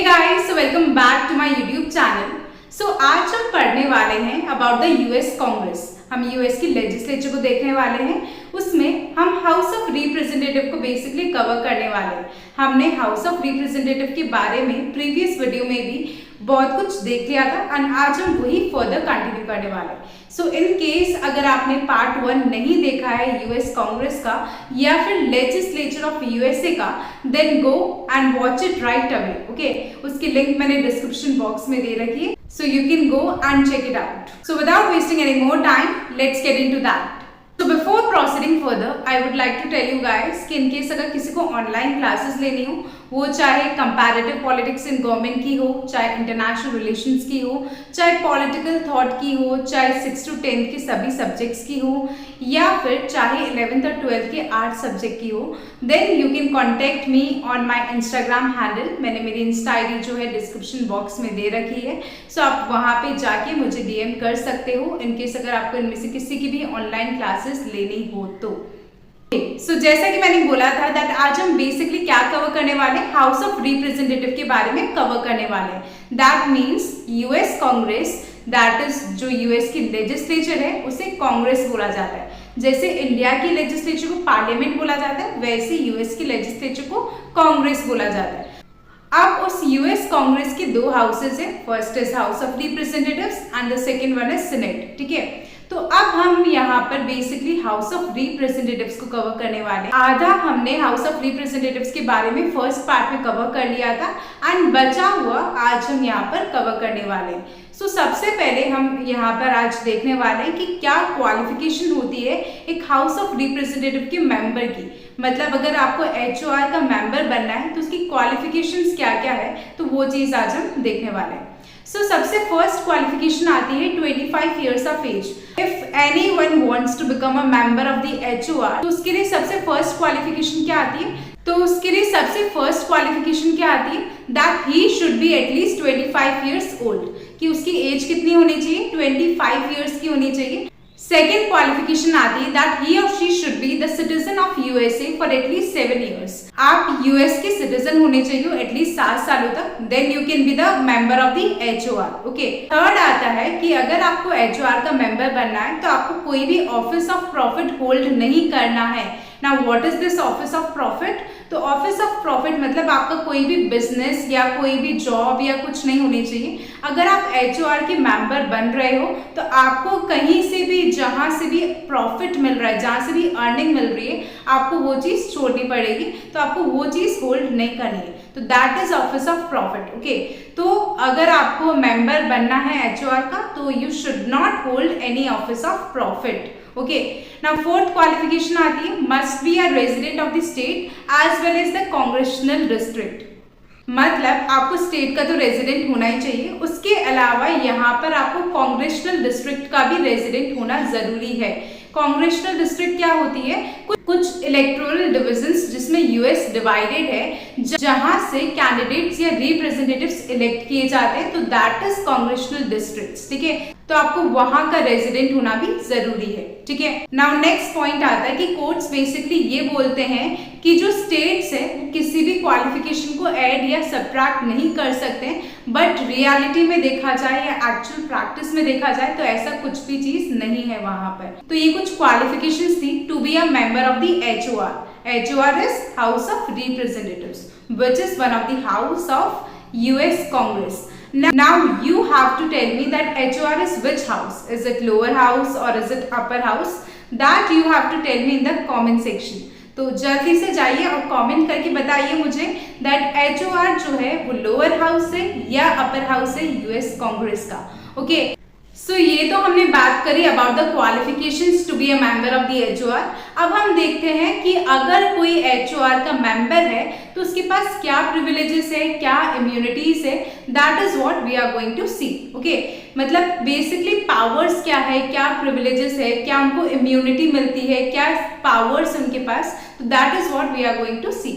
Guys, welcome back to my YouTube channel. आज हम पढ़ने वाले हैं अबाउट द यूएस कांग्रेस। हम यूएस की लेजिस्लेचर को देखने वाले हैं। उसमें हम हाउस ऑफ रिप्रेजेंटेटिव को बेसिकली कवर करने वाले हैं। हमने हाउस ऑफ रिप्रेजेंटेटिव के बारे में प्रीवियस वीडियो में भी बहुत कुछ देख लिया था और आज हम वही फर्दर कंटिन्यू करने वाले हैं। इन केस अगर आपने पार्ट 1 नहीं देखा है यूएस कांग्रेस का या फिर लेजिस्लेचर ऑफ यूएसए का, then go and watch it right away. Okay, उसकी लिंक मैंने डिस्क्रिप्शन बॉक्स में दे रखी है, so you can go and check it out. So without wasting any more time, let's get into that. Before proceeding further, I would like to tell you guys कि in case अगर किसी को online classes लेनी हो, वो चाहे comparative politics in government की हो, चाहे इंटरनेशनल रिलेशंस की हो, चाहे पॉलिटिकल थॉट की हो, चाहे 6 to 10 के सभी सब्जेक्ट्स की हो, या फिर चाहे 11th और 12th के आर्ट सब्जेक्ट की हो, then you can contact me on my Instagram handle. मैंने मेरी इंस्टा आईडी जो है डिस्क्रिप्शन बॉक्स में दे रखी है, सो आप वहाँ पे जाके मुझे डीएम कर सकते हो इनकेस अगर आपको इनमें से किसी की भी ऑनलाइन क्लासेस लेनी हो तो। जैसा कि मैंने बोला था दैट आज हम बेसिकली क्या कवर करने वाले हैं, हाउस ऑफ रिप्रेजेंटेटिव के बारे में कवर करने वाले हैं। That means US Congress, that is जो यूएस की लेजिस्लेचर है उसे कांग्रेस बोला जाता है। जैसे इंडिया की लेजिस्लेचर को पार्लियामेंट बोला जाता है, वैसे यूएस की लेजिस्लेचर को कांग्रेस बोला जाता है। अब उस यूएस कांग्रेस के 2 हाउसेज है, first is house of representatives and the second one is senate. ठीक है, तो अब हम यहाँ पर बेसिकली हाउस ऑफ रिप्रेजेंटेटिव्स को कवर करने वाले हैं। आधा हमने हाउस ऑफ रिप्रेजेंटेटिव्स के बारे में फर्स्ट पार्ट में कवर कर लिया था एंड बचा हुआ आज हम यहाँ पर कवर करने वाले हैं। सबसे पहले हम यहाँ पर आज देखने वाले हैं कि क्या क्वालिफिकेशन होती है एक हाउस ऑफ रिप्रेजेंटेटिव के मेंबर की। मतलब अगर आपको एचओआर का मेंबर बनना है तो उसकी क्वालिफिकेशंस क्या क्या है, तो वो चीज आज हम देखने वाले हैं। सबसे फर्स्ट क्वालिफिकेशन आती है 25 years of age. If anyone wants to become a member of the HOR, तो उसके लिए सबसे फर्स्ट क्वालिफिकेशन क्या आती है? तो उसके लिए सबसे फर्स्ट क्वालिफिकेशन क्या आती है? That he should be at least 25 years old. कि उसकी एज कितनी होनी चाहिए? 25 years की होनी चाहिए। सेकेंड क्वालिफिकेशन आती है दैट ही और she should be the citizen of USA for at least 7 years. आप यूएस के सिटीजन होने चाहिए एटलीस्ट 7 सालों तक, then you can be the member of the HOR. Okay, third आता है कि अगर आपको एचओआर का मेंबर बनना है तो आपको कोई भी ऑफिस ऑफ प्रॉफिट होल्ड नहीं करना है। Now what is this office of profit? तो ऑफिस ऑफ प्रॉफिट मतलब आपका कोई भी बिजनेस या कोई भी जॉब या कुछ नहीं होनी चाहिए। अगर आप एचओआर के मेंबर बन रहे हो तो आपको कहीं से भी, जहां से भी प्रॉफिट मिल रहा है, जहां से भी अर्निंग मिल रही है, आपको वो चीज छोड़नी पड़ेगी। तो आपको वो चीज होल्ड नहीं करनी है, तो that is office of profit. Okay, तो अगर आपको मेंबर बनना है एचओआर का तो you should not hold any office of profit. Okay, now fourth qualification आती है must be a resident of the state as well as the congressional district. मतलब आपको स्टेट का तो रेजिडेंट होना ही चाहिए, उसके अलावा यहाँ पर आपको कांग्रेशनल डिस्ट्रिक्ट का भी रेजिडेंट होना जरूरी है। कांग्रेशनल डिस्ट्रिक्ट क्या होती है? कुछ इलेक्टोरल डिविजन्स जिसमें यूएस डिवाइडेड है, जहां से कैंडिडेट्स या रिप्रेजेंटेटिव्स इलेक्ट किए जाते हैं, तो दैट इज कांग्रेशनल डिस्ट्रिक्ट्स। ठीक है, तो आपको वहां का रेजिडेंट होना भी जरूरी है। ठीक है, नाउ नेक्स्ट पॉइंट आता है कि कोर्ट्स बेसिकली ये बोलते हैं कि जो स्टेट्स है वो किसी भी क्वालिफिकेशन को ऐड या सब्ट्रैक्ट नहीं कर सकते, बट रियलिटी में देखा जाए या एक्चुअल प्रैक्टिस में देखा जाए तो ऐसा कुछ भी चीज नहीं है वहां पर। तो ये कुछ क्वालिफिकेशंस थी to be a member of the HOR. HOR is house of representatives which is one of the house of US Congress. Now you have to tell me that HOR is which house? Is it lower house or is it upper house? That you have to tell me in the comment section. तो जल्दी से जाइए और comment करके बताइए मुझे that HOR जो है वो लोअर हाउस है या अपर हाउस है यूएस कांग्रेस का। ओके, ये तो हमने बात करी about the qualifications to be a member of the HOR. अब हम देखते हैं कि अगर कोई एचओआर का मेंबर है तो उसके पास क्या प्रिविलेजेस है, क्या इम्यूनिटीज है, that is what we are going to see. Okay, मतलब बेसिकली पावर्स क्या है, क्या प्रिविलेजेस है, क्या उनको इम्यूनिटी मिलती है, क्या पावर्स उनके पास, तो that is what we are going to see.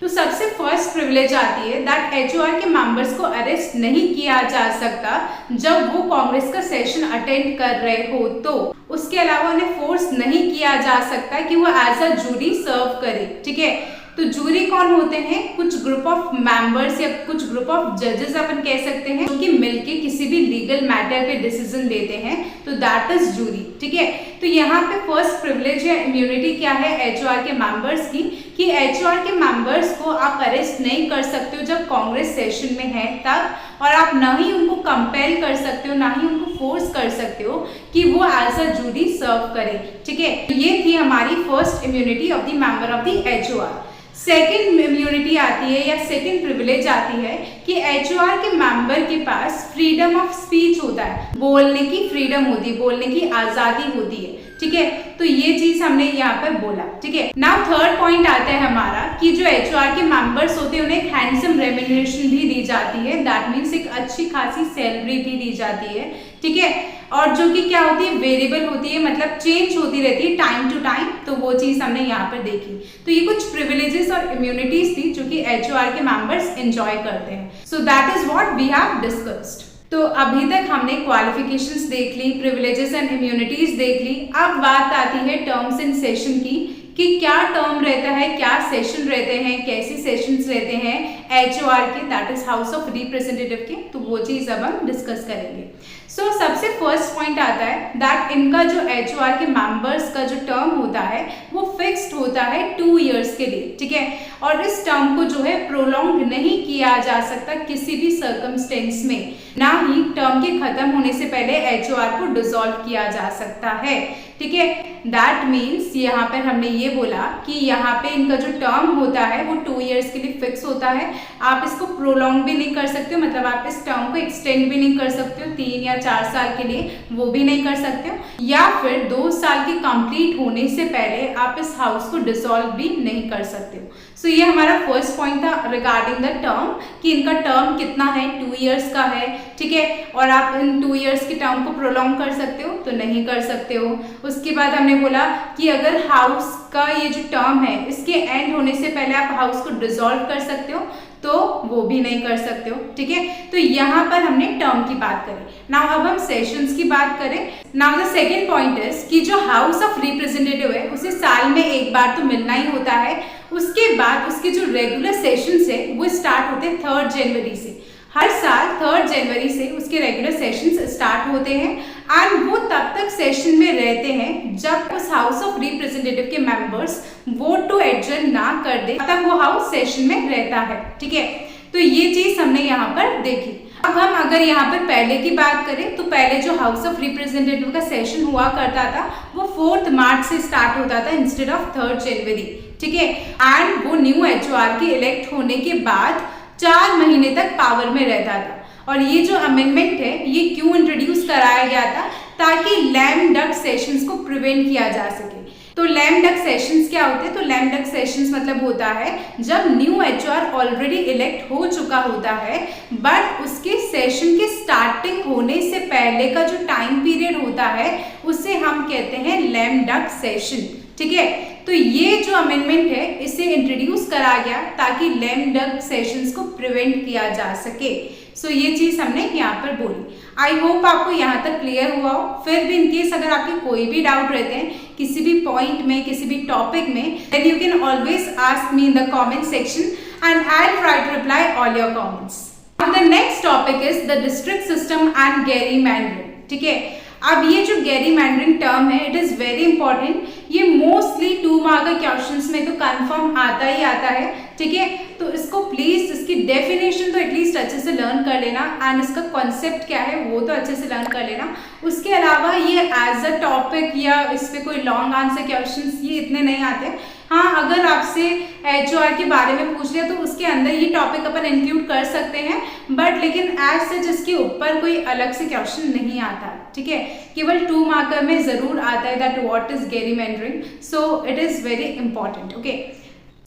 तो सबसे फर्स्ट प्रिविलेज आती है दैट एचओआर के मेंबर्स को अरेस्ट नहीं किया जा सकता जब वो कांग्रेस का सेशन अटेंड कर रहे हो, तो उसके अलावा उन्हें फोर्स नहीं किया जा सकता कि वो एज अ जूरी सर्व करे। ठीक है, तो जूरी कौन होते हैं? कुछ ग्रुप ऑफ मेंबर्स या कुछ ग्रुप ऑफ जजेस अपन कह सकते हैं, जो कि मिलके किसी भी लीगल मैटर पे डिसीजन लेते हैं, तो दैट इज जूरी। ठीक है, तो यहाँ पे फर्स्ट प्रिविलेज या इम्यूनिटी क्या है एचओआर के मेंबर्स की, कि एचओआर के मेंबर्स को आप अरेस्ट नहीं कर सकते हो जब कांग्रेस सेशन में है तब, और आप ना ही उनको कंपेल कर सकते हो, ना ही उनको फोर्स कर सकते हो कि वो एज अ जूरी सर्व करें। ठीक है, ये थी हमारी first immunity of the member of the HOR. Second immunity आती है या सेकेंड प्रिविलेज आती है कि एचओआर के मेंबर के पास फ्रीडम ऑफ स्पीच होता है, बोलने की फ्रीडम होती है, बोलने की आजादी होती है। ठीक है, तो ये चीज हमने यहाँ पर बोला। ठीक है, नाउ थर्ड पॉइंट आता है हमारा कि जो एचओआर के मेंबर्स होते हैं उन्हें एक हैंडसम रेम्यूनरेशन भी दी जाती है, दैट मीन्स एक अच्छी खासी सैलरी भी दी जाती है। ठीक है, और जो कि क्या होती है, वेरिएबल होती है, मतलब चेंज होती रहती है टाइम टू टाइम, तो वो चीज हमने यहाँ पर देखी। तो ये कुछ प्रिविलेजेस और इम्यूनिटीज थी जो कि एचओआर के मेंबर्स एंजॉय करते हैं। So that is what we have discussed. तो अभी तक हमने क्वालिफिकेशंस देख ली, प्रिविलेजेस एंड इम्यूनिटीज देख ली। अब बात आती है टर्म्स एंड सेशन की, कि क्या टर्म रहता है, क्या सेशन रहते हैं, कैसे सेशंस रहते हैं एचओआर के, that is house of representative के, तो वो चीज अब हम डिस्कस करेंगे। सो सबसे फर्स्ट पॉइंट आता है दैट इनका जो एचओआर के मेंबर्स का जो टर्म होता है वो फिक्स्ड होता है 2 इयर्स के लिए। ठीक है, और इस टर्म को जो है प्रोलॉन्ग नहीं किया जा सकता किसी भी सर्कमस्टेंस में, ना ही टर्म के खत्म होने से पहले एचओआर को डिसॉल्व किया जा सकता है। ठीक है, दैट मीन्स यहाँ पर हमने ये बोला कि यहाँ पे इनका जो टर्म होता है वो 2 इयर्स के लिए फिक्स होता है। आप इसको प्रोलॉन्ग भी नहीं कर सकते हो, मतलब आप इस टर्म को एक्सटेंड भी नहीं कर सकते हो 3 या 4 साल के लिए, वो भी नहीं कर सकते हो, या फिर 2 साल के कंप्लीट होने से पहले आप इस हाउस को डिसॉल्व भी नहीं कर सकते हो। सो ये हमारा फर्स्ट पॉइंट था रिगार्डिंग द टर्म, कि इनका टर्म कितना है, 2 इयर्स का है। ठीक है, और आप इन 2 इयर्स के टर्म को प्रोलॉन्ग कर सकते हो तो नहीं कर सकते हो। उसके बाद हमने बोला कि अगर हाउस का ये जो टर्म है इसके एंड होने से पहले आप हाउस को डिसॉल्व कर सकते हो तो वो भी नहीं कर सकते हो। ठीक है, तो यहाँ पर हमने टर्म की बात करी। नाउ अब हम सेशंस की बात करें। Now the second point is कि जो हाउस ऑफ रिप्रेजेंटेटिव है उसे साल में एक बार तो मिलना ही होता है। उसके बाद उसके जो रेगुलर सेशंस है वो स्टार्ट होते हैं 3 जनवरी से। हर साल 3 जनवरी से उसके रेगुलर सेशंस स्टार्ट होते हैं एंड वो तब तक सेशन में रहते हैं जब उस हाउस ऑफ रिप्रेजेंटेटिव के मेंबर्स वोट टू एडजर्न ना कर दे, तब वो हाउस सेशन में रहता है। ठीक है, तो ये चीज हमने यहाँ पर देखी। अब हम अगर यहाँ पर पहले की बात करें तो पहले जो हाउस ऑफ रिप्रेजेंटेटिव का सेशन हुआ करता था वो 4 मार्च से स्टार्ट होता था इंस्टेड ऑफ 3 जनवरी। ठीक है, एंड वो न्यू एचओआर के इलेक्ट होने के बाद 4 महीने तक पावर में रहता था। और ये जो अमेंडमेंट है ये क्यों इंट्रोड्यूस कराया गया था, ताकि लैम डक सेशंस को प्रिवेंट किया जा सके। तो लैम डक सेशंस क्या होते हैं, तो लैम डक सेशंस मतलब होता है जब न्यू एचओआर ऑलरेडी इलेक्ट हो चुका होता है बट उसके सेशन के स्टार्टिंग होने से पहले का जो टाइम पीरियड होता है उसे हम कहते हैं लैम डक सेशन। ठीक है, तो ये जो अमेंडमेंट है इसे इंट्रोड्यूस करा गया ताकि लैम डक सेशंस को प्रिवेंट किया जा सके। सो ये चीज हमने यहाँ पर बोली। आई होप आपको यहाँ तक क्लियर हुआ हो। फिर भी इनकेस अगर आपके कोई भी डाउट रहते हैं किसी भी पॉइंट में, किसी भी टॉपिक में, then you can always ask me in the comment section and I will try to reply all your comments. Now the next topic is the district system and gerrymandering. ठीक है, अब ये जो gerrymandering term है it is very important. ये mostly 2 mark के questions में तो कंफर्म आता ही आता है। ठीक है, तो इसको प्लीज इसकी डेफिनेशन तो एटलीस्ट अच्छे से लर्न कर लेना एंड इसका कॉन्सेप्ट क्या है वो तो अच्छे से लर्न कर लेना। उसके अलावा ये एज अ टॉपिक या इस पे कोई लॉन्ग आंसर क्वेश्चंस ये इतने नहीं आते। हाँ, अगर आपसे एचओआर के बारे में पूछ लिया तो उसके अंदर ये टॉपिक अपन इंक्लूड कर सकते हैं, बट लेकिन एज सच इसके ऊपर कोई अलग से क्वेश्चन नहीं आता। ठीक है, केवल 2 मार्कर में जरूर आता है that what is gerrymandering, so it is very important. Okay,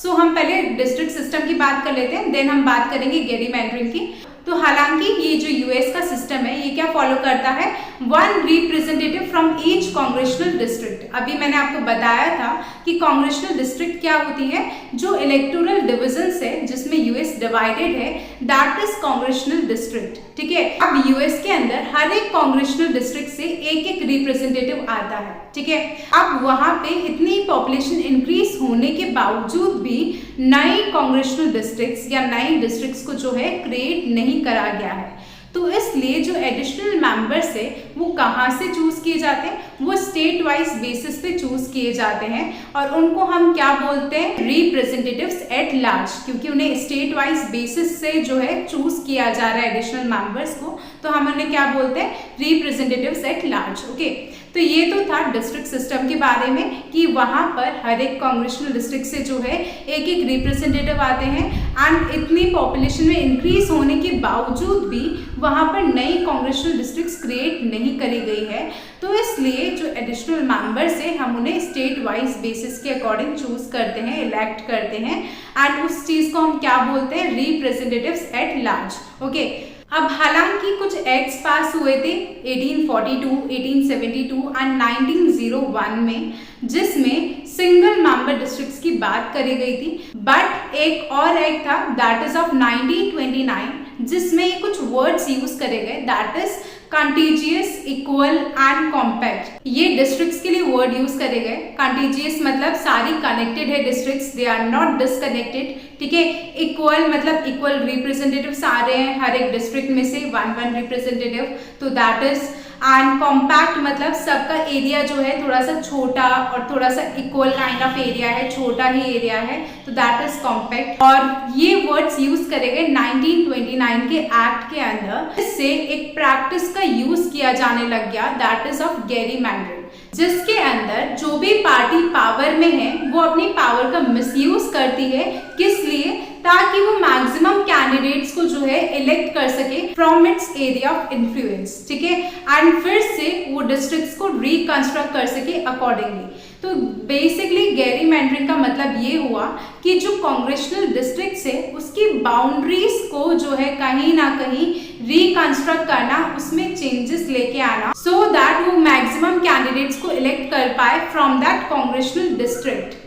so हम पहले डिस्ट्रिक्ट सिस्टम की बात कर लेते हैं, देन हम बात करेंगे गेरीमैंडरिंग की। तो हालांकि ये जो यूएस का सिस्टम है ये क्या फॉलो करता है, 1 representative from each congressional district. अभी मैंने आपको बताया था कि कांग्रेशनल डिस्ट्रिक्ट क्या होती है, जो इलेक्टोरल डिविजन्स है जिसमें यूएस डिवाइडेड है, दैट इज कांग्रेशनल डिस्ट्रिक्ट। ठीक है, अब यूएस के अंदर हर एक कांग्रेशनल डिस्ट्रिक्ट से एक एक रिप्रेजेंटेटिव आता है। ठीक है, अब वहां पे इतनी पॉपुलेशन इंक्रीज होने के बावजूद भी नई कांग्रेशनल डिस्ट्रिक्ट्स या नई डिस्ट्रिक्ट्स को जो है क्रिएट नहीं करा गया है। तो इसलिए जो एडिशनल मेंबर्स है वो कहाँ से चूज किए जाते हैं, वो स्टेट वाइज बेसिस पे चूज किए जाते हैं और उनको हम क्या बोलते हैं, रिप्रेजेंटेटिव्स एट लार्ज, क्योंकि उन्हें स्टेट वाइज बेसिस से जो है चूज किया जा रहा है एडिशनल मेंबर्स को, तो हम उन्हें क्या बोलते हैं, रिप्रेजेंटेटिव्स एट लार्ज। ओके, तो ये तो था डिस्ट्रिक्ट सिस्टम के बारे में कि वहाँ पर हर एक कांग्रेशनल डिस्ट्रिक्ट से जो है एक एक रिप्रेजेंटेटिव आते हैं एंड इतनी पॉपुलेशन में इंक्रीज होने के बावजूद भी वहाँ पर नई कांग्रेशनल डिस्ट्रिक्ट्स क्रिएट नहीं करी गई है। तो इसलिए जो एडिशनल मेंबर्स है हम उन्हें स्टेट वाइज बेसिस के अकॉर्डिंग चूज करते हैं, इलेक्ट करते हैं एंड उस चीज़ को हम क्या बोलते हैं, रिप्रेजेंटेटिव्स एट लार्ज। ओके, अब हालांकि कुछ एक्ट्स पास हुए थे 1842, 1872 एंड 1901 में, जिसमें सिंगल मेंबर डिस्ट्रिक्ट्स की बात करी गई थी, बट एक और एक्ट था दैट इज ऑफ 1929 जिसमें ये कुछ वर्ड्स यूज करे गए, that is contiguous, equal and compact. ये डिस्ट्रिक्ट्स के लिए वर्ड यूज करे गए। कंटीजियस मतलब सारी कनेक्टेड है districts, they are not disconnected. ठीक है, इक्वल मतलब इक्वल रिप्रेजेंटेटिव्स आ रहे हैं हर एक डिस्ट्रिक्ट में से 1 रिप्रेजेंटेटिव, तो दैट इज, एंड कॉम्पैक्ट मतलब सबका एरिया जो है थोड़ा सा छोटा और थोड़ा सा इक्वल काइंड ऑफ एरिया है, छोटा ही एरिया है, तो दैट इज कॉम्पैक्ट। और ये वर्ड्स यूज करे गए 1929 के एक्ट के अंदर, इससे एक प्रैक्टिस का यूज किया जाने लग गया, दैट इज ऑफ गेरीमैंडरिंग, जिसके अंदर जो भी पार्टी पावर में है वो अपनी पावर का मिसयूज करती है, किस लिए, ताकि वो मैक्सिमम कैंडिडेट्स को जो है इलेक्ट कर सके from its area of influence. ठीक है, एंड फिर से वो डिस्ट्रिक्ट्स को रिकंस्ट्रक्ट कर सके अकॉर्डिंगली। तो बेसिकली गेरीमैंडरिंग का मतलब ये हुआ कि जो कांग्रेशनल डिस्ट्रिक्ट्स है उसकी बाउंड्रीज को जो है कहीं ना कहीं रिकंस्ट्रक्ट करना, उसमें चेंजेस लेके आना, सो दैट वो मैक्सिमम कैंडिडेट्स को इलेक्ट कर पाए फ्रॉम दैट कांग्रेशनल डिस्ट्रिक्ट।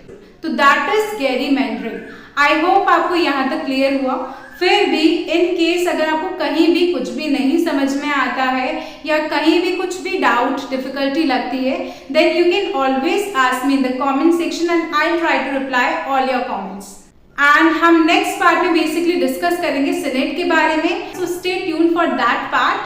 तो दैट इज गेरीमैंडरिंग। आई होप आपको यहाँ तक क्लियर हुआ। फिर भी इन केस अगर आपको कहीं भी कुछ भी नहीं समझ में आता है या कहीं भी कुछ भी डाउट, डिफिकल्टी लगती है, then you can always ask me in the comment section and I try to reply all your comments. And हम नेक्स्ट पार्ट में बेसिकली डिस्कस करेंगे सीनेट के बारे में, so stay tune for that part.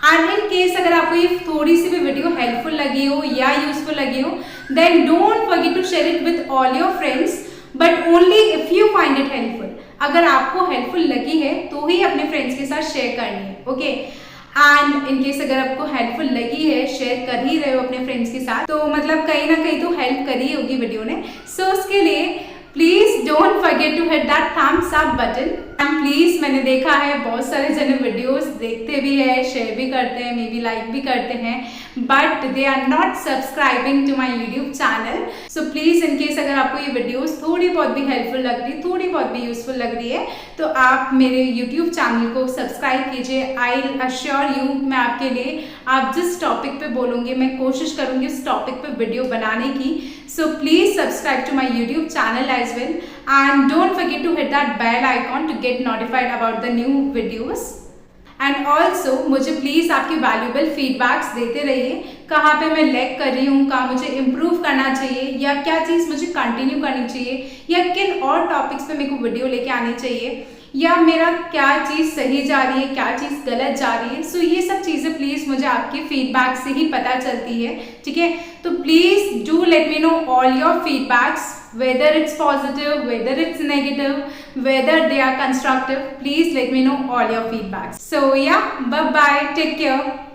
And in case अगर आपको ये थोड़ी सी भी वीडियो हेल्पफुल लगी हो या यूजफुल लगी हो, then don't forget to share it with all your friends, but only if you find it helpful. अगर आपको हेल्पफुल लगी है तो ही अपने फ्रेंड्स के साथ शेयर करनी है। ओके, एंड इन केस अगर आपको हेल्पफुल लगी है, शेयर कर ही रहे हो अपने फ्रेंड्स के साथ, तो मतलब कहीं ना कहीं तो हेल्प करी होगी वीडियो ने। सो उसके लिए please don't forget to hit that thumbs up button. And please, मैंने देखा है बहुत सारे जने वीडियोस देखते भी है, शेयर भी करते हैं, मे बी लाइक भी करते हैं, but they are not subscribing to my YouTube channel. So please in case अगर आपको ये वीडियोस थोड़ी बहुत भी हेल्पफुल लग रही, थोड़ी बहुत भी यूजफुल लग रही है, तो आप मेरे यूट्यूब चैनल को सब्सक्राइब कीजिए। आई अश्योर यू, मैं आपके लिए, आप जिस टॉपिक पे बोलोगे मैं कोशिश करूंगी उस टॉपिक पे वीडियो बनाने की। So please subscribe to my YouTube channel as well, and don't forget to hit that bell icon to get notified about the new videos. And also मुझे प्लीज़ आपके वैल्यूएबल फीडबैक्स देते रहिए, कहाँ पे मैं लैग कर रही हूँ, कहाँ मुझे इम्प्रूव करना चाहिए, या क्या चीज़ मुझे कंटिन्यू करनी चाहिए, या किन और टॉपिक्स पे मेरे को वीडियो लेके आनी चाहिए, या मेरा क्या चीज़ सही जा रही है, क्या चीज़ गलत जा रही है। सो ये सब चीज़ें प्लीज़ मुझे आपके फीडबैक से ही पता चलती है। ठीक है, तो please do let me know all your feedbacks, whether it's positive, whether it's negative, whether they are constructive, please let me know all your feedbacks. So yeah, bye bye, take care.